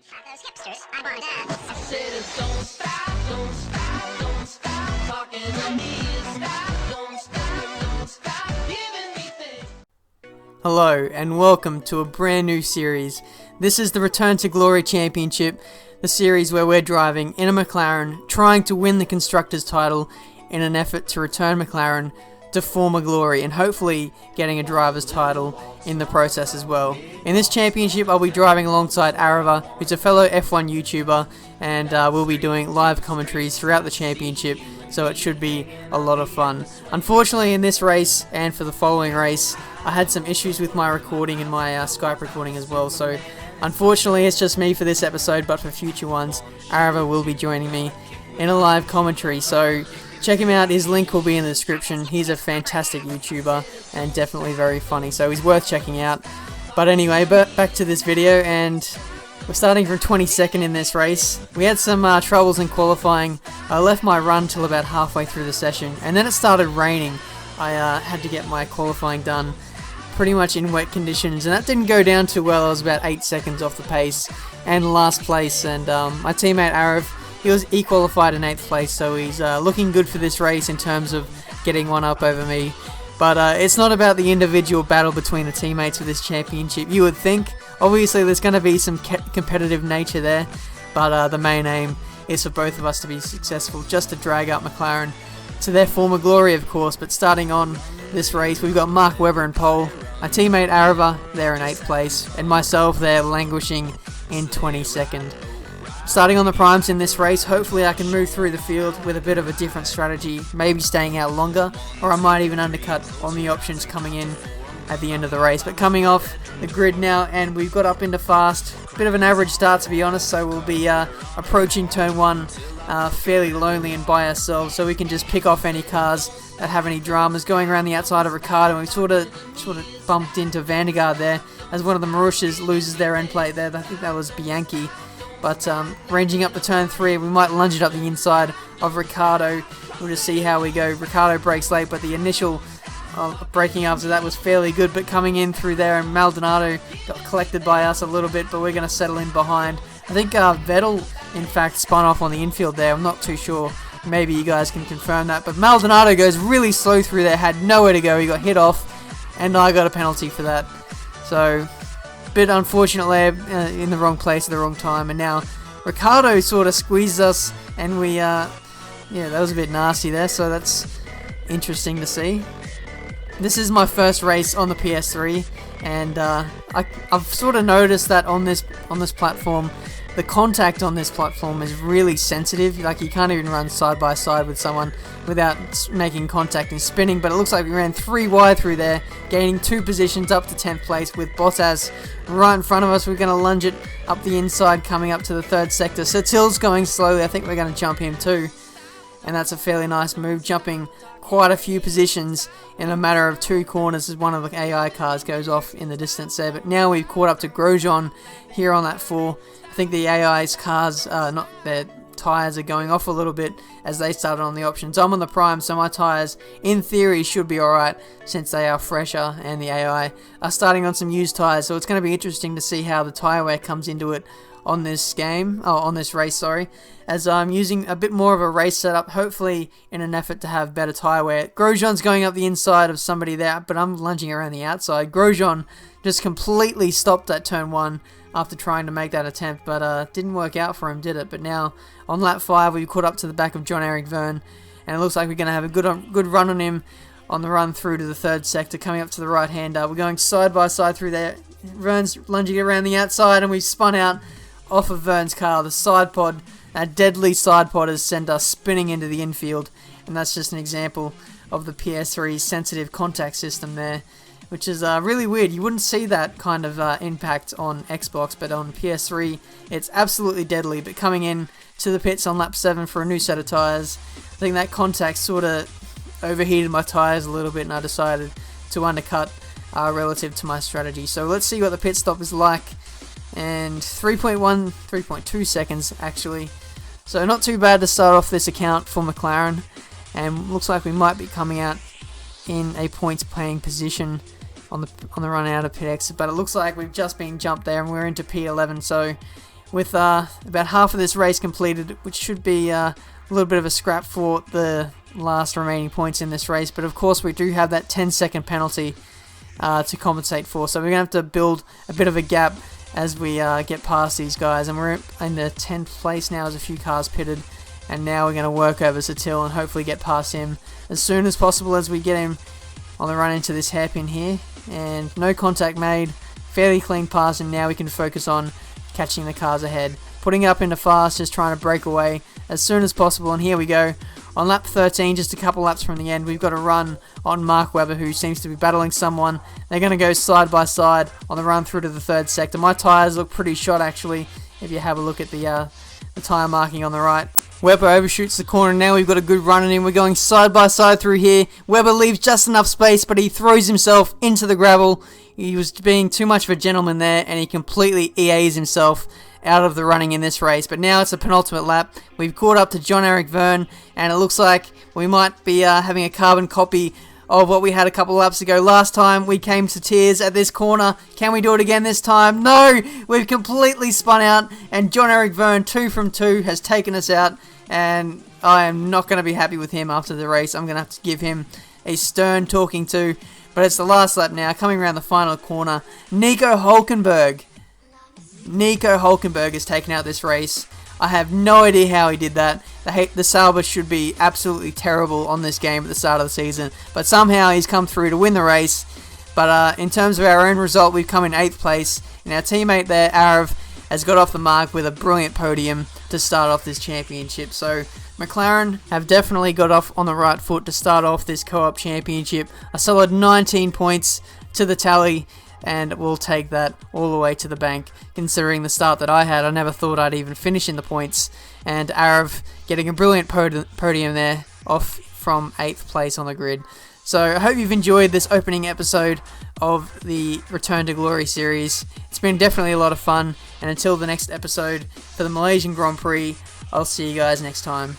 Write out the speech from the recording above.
Fuck those hipsters. I want that. I said don't stop, don't stop, don't stop talking to me. Don't stop giving me things. Hello and welcome to a brand new series. This is the Return to Glory Championship, the series where we're driving in a Mclaren, trying to win the Constructors title in an effort to return Mclaren to former glory and hopefully getting a driver's title in the process as well. In this championship I'll be driving alongside Aarava, who's a fellow F1 YouTuber, and we'll be doing live commentaries throughout the championship, so it should be a lot of fun. Unfortunately in this race and for the following race I had some issues with my recording and my Skype recording as well, so unfortunately it's just me for this episode, but for future ones Aarava will be joining me in a live commentary, so check him out. His link will be in the description. He's a fantastic YouTuber and definitely very funny, so he's worth checking out. But anyway, back to this video, and we're starting from 22nd in this race. We had some troubles in qualifying. I left my run till about halfway through the session, and then it started raining. I had to get my qualifying done pretty much in wet conditions, and that didn't go down too well. I was about 8 seconds off the pace and last place, and my teammate Aarav, he qualified in 8th place, so he's looking good for this race in terms of getting one up over me. But it's not about the individual battle between the teammates for this championship. You would think, obviously there's going to be some competitive nature there, but the main aim is for both of us to be successful, just to drag up Mclaren to their former glory, of course. But starting on this race, we've got Mark Webber in pole, my teammate Aarava there in 8th place, and myself there languishing in 22nd. Starting on the primes in this race, hopefully I can move through the field with a bit of a different strategy, maybe staying out longer, or I might even undercut on the options coming in at the end of the race. But coming off the grid now, and we've got up into fast, bit of an average start to be honest, so we'll be approaching turn 1 fairly lonely and by ourselves, so we can just pick off any cars that have any dramas. Going around the outside of Ricardo, and we sort of bumped into Vandergaard there, as one of the Marushas loses their end plate there. I think that was Bianchi. But ranging up to turn 3, we might lunge it up the inside of Ricardo. We'll just see how we go. Ricardo breaks late, but the initial braking after that was fairly good. But coming in through there, and Maldonado got collected by us a little bit, but we're going to settle in behind. I think Vettel, in fact, spun off on the infield there. I'm not too sure. Maybe you guys can confirm that. But Maldonado goes really slow through there, had nowhere to go. He got hit off, and I got a penalty for that. So bit unfortunately in the wrong place at the wrong time, and now Ricardo sort of squeezed us, and we yeah, that was a bit nasty there, so that's interesting to see. This is my first race on the PS3, and I've sort of noticed that on this platform, the contact on this platform is really sensitive. Like, you can't even run side by side with someone without making contact and spinning. But it looks like we ran 3 wide through there, gaining 2 positions up to 10th place with Bottas right in front of us. We're going to lunge it up the inside, coming up to the 3rd sector. Satil's going slowly. I think we're going to jump him too, and that's a fairly nice move, jumping quite a few positions in a matter of 2 corners as one of the AI cars goes off in the distance there. But now we've caught up to Grosjean here on that 4. I think the AI's cars, their tyres are going off a little bit as they started on the options. I'm on the prime, so my tyres in theory should be alright since they are fresher, and the AI are starting on some used tyres, so it's going to be interesting to see how the tyre wear comes into it on this race, as I'm using a bit more of a race setup, hopefully in an effort to have better tyre wear. Grosjean's going up the inside of somebody there, but I'm lunging around the outside. Grosjean just completely stopped at turn 1 after trying to make that attempt, but didn't work out for him, did it? But now on lap 5 we've caught up to the back of John-Eric Verne, and it looks like we're going to have a good run on him on the run through to the 3rd sector, coming up to the right hander. We're going side by side through there. Verne's lunging around the outside, and we spun out off of Verne's car. The side pod, that deadly side pod, has sent us spinning into the infield, and that's just an example of the PS3's sensitive contact system there, which is really weird. You wouldn't see that kind of impact on Xbox, but on PS3 it's absolutely deadly. But coming in to the pits on lap 7 for a new set of tyres, I think that contact sort of overheated my tyres a little bit, and I decided to undercut relative to my strategy. So let's see what the pit stop is like, and 3.2 seconds actually, so not too bad to start off this account for Mclaren, and looks like we might be coming out in a points paying position on the run out of pit exit, but it looks like we've just been jumped there and we're into P11, so with about half of this race completed, which should be a little bit of a scrap for the last remaining points in this race. But of course we do have that 10-second penalty to compensate for, so we're going to have to build a bit of a gap as we get past these guys. And we're in the 10th place now, as a few cars pitted, and now we're going to work over Satil and hopefully get past him as soon as possible as we get him on the run into this hairpin here. And no contact made, fairly clean pass, and now we can focus on catching the cars ahead, putting up into fast, just trying to break away as soon as possible. And here we go on lap 13, just a couple laps from the end. We've got a run on Mark Webber, who seems to be battling someone. They're going to go side by side on the run through to the third sector. My tyres look pretty shot actually, if you have a look at the tyre marking on the right. Webber overshoots the corner. Now we've got a good run in him. We're going side by side through here. Webber leaves just enough space, but he throws himself into the gravel. He was being too much of a gentleman there, and he completely EAs himself out of the running in this race. But now it's a penultimate lap. We've caught up to John-Eric Verne, and it looks like we might be having a carbon copy of what we had a couple of laps ago. Last time we came to tears at this corner. Can we do it again this time? No! We've completely spun out, and John-Eric Verne, 2 from 2, has taken us out, and I am not going to be happy with him after the race. I'm going to have to give him a stern talking to. But it's the last lap now, coming around the final corner. Nico Hulkenberg has taken out this race. I have no idea how he did that. The Sauber should be absolutely terrible on this game at the start of the season, but somehow he's come through to win the race. But in terms of our own result, we've come in 8th place, and our teammate there, Aarav, has got off the mark with a brilliant podium to start off this championship. So McLaren have definitely got off on the right foot to start off this co-op championship. A solid 19 points to the tally, and we'll take that all the way to the bank. Considering the start that I had, I never thought I'd even finish in the points, and Aarav getting a brilliant podium there, off from 8th place on the grid. So I hope you've enjoyed this opening episode of the Return to Glory series. It's been definitely a lot of fun, and until the next episode for the Malaysian Grand Prix, I'll see you guys next time.